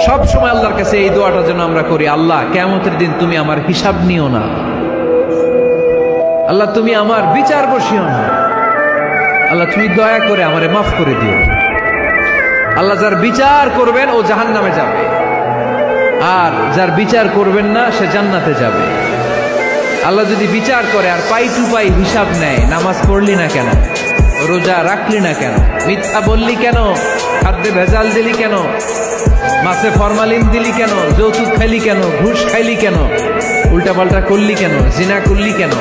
সব সময় আল্লাহর কাছে এই দোয়াটা যেন আমরা করি, আল্লাহ কিয়ামতের দিন তুমি আমার হিসাব নিও না, আল্লাহ তুমি আমার বিচার বসিও না, আল্লাহ তুমি দয়া করে আমারে মাফ করে দিও। আল্লাহ যার বিচার করবেন ও জাহান্নামে যাবে, আর যার বিচার করবেন না সে জান্নাতে যাবে। আল্লাহ যদি বিচার করে আর পাই টু পাই হিসাব নেয়, নামাজ পড়লি না কেন, রোজা রাখলি না কেন, মিথ্যা বললি কেন, খাদ্যে ভেজাল দিলি কেন, মাছে ফরমালিন দিলি কেন, যৌতুক খাইলি কেন, ঘুষ খাইলি কেন, উল্টাপাল্টা করলি কেন, জিনা করলি কেন,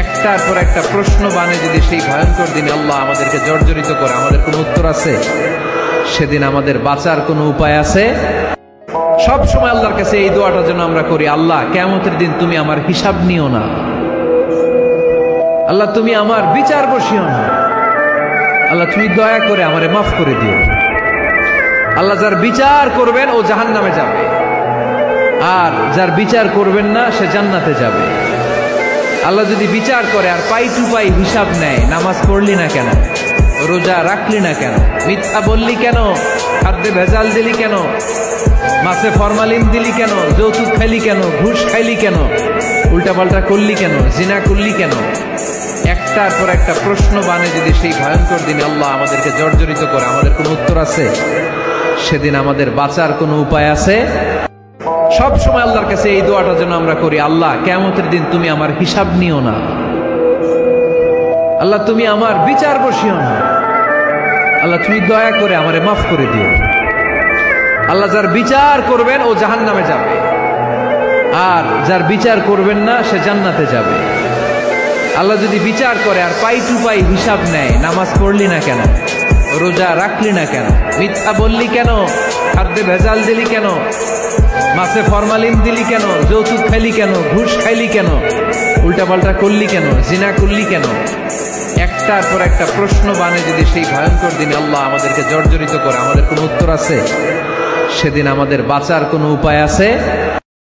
একটার পর একটা প্রশ্ন বানে যদি সেই ভয়ঙ্কর দিনে আল্লাহ আমাদেরকে জর্জরিত করে, আমাদের কোনো উত্তর আছে? সেদিন আমাদের বাঁচার কোনো উপায় আছে? সব সময় আল্লাহর কাছে এই দোয়াটা যেন আমরা করি, আল্লাহ কিয়ামতের দিন তুমি আমার হিসাব নিও না, আল্লাহ তুমি আমার বিচার বসিও না, আল্লাহ তুমি দয়া করে আমারে মাফ করে দিও। আল্লাহ যার বিচার করবেন ও জাহান্নামে যাবে, আর যার বিচার করবেন না সে জান্নাতে যাবে। আল্লাহ যদি বিচার করে আর পাই টু পাই হিসাব নেয়, নামাজ পড়লি না কেন, রোজা রাখলি না কেন, মিথ্যা বললি কেন, খাদ্যে ভেজাল দিলি কেন, মাছে ফরমালিন দিলি কেন, যৌতুক খাইলি কেন, ঘুষ খাইলি কেন, উল্টাপাল্টা করলি কেন, জিনা করলি কেন, একটার পর একটা প্রশ্ন বানে যদি সেই ভয়ঙ্কর দিনে আল্লাহ আমাদেরকে জর্জরিত করে, আমাদের কোনো উত্তর আছে? সেদিন আমাদের বাঁচার কোনো উপায় আছে? সব সময় আল্লাহর কাছে এই দোয়াটা যেন আমরা করি, আল্লাহ কিয়ামতের দিন তুমি আমার হিসাব নিও না, আল্লাহ তুমি আমার বিচার বসিও না, আল্লাহ তুমি দয়া করে আমারে মাফ করে দিও। আল্লাহ যার বিচার করবেন ও জাহান্নামে যাবে, আর যার বিচার করবেন না সে জান্নাতে যাবে। আল্লাহ যদি বিচার করে আর পাই টু পাই হিসাব নেয়, নামাজ পড়লি না কেন, রোজা রাখলি না কেন, মিথ্যা বললি কেন, খাদ্যে ভেজাল দিলি কেন, মাছে ফরমালিন দিলি কেন, যৌতুক খাইলি কেন, ঘুষ খাইলি কেন, উল্টাপাল্টা করলি কেন, জিনা করলি কেন, একটার পর একটা প্রশ্ন বানে যদি সেই ভয়ঙ্কর দিনে আল্লাহ আমাদেরকে জর্জরিত করে, আমাদের কোনো উত্তর আছে? সেদিন আমাদের বাঁচার কোনো উপায় আছে?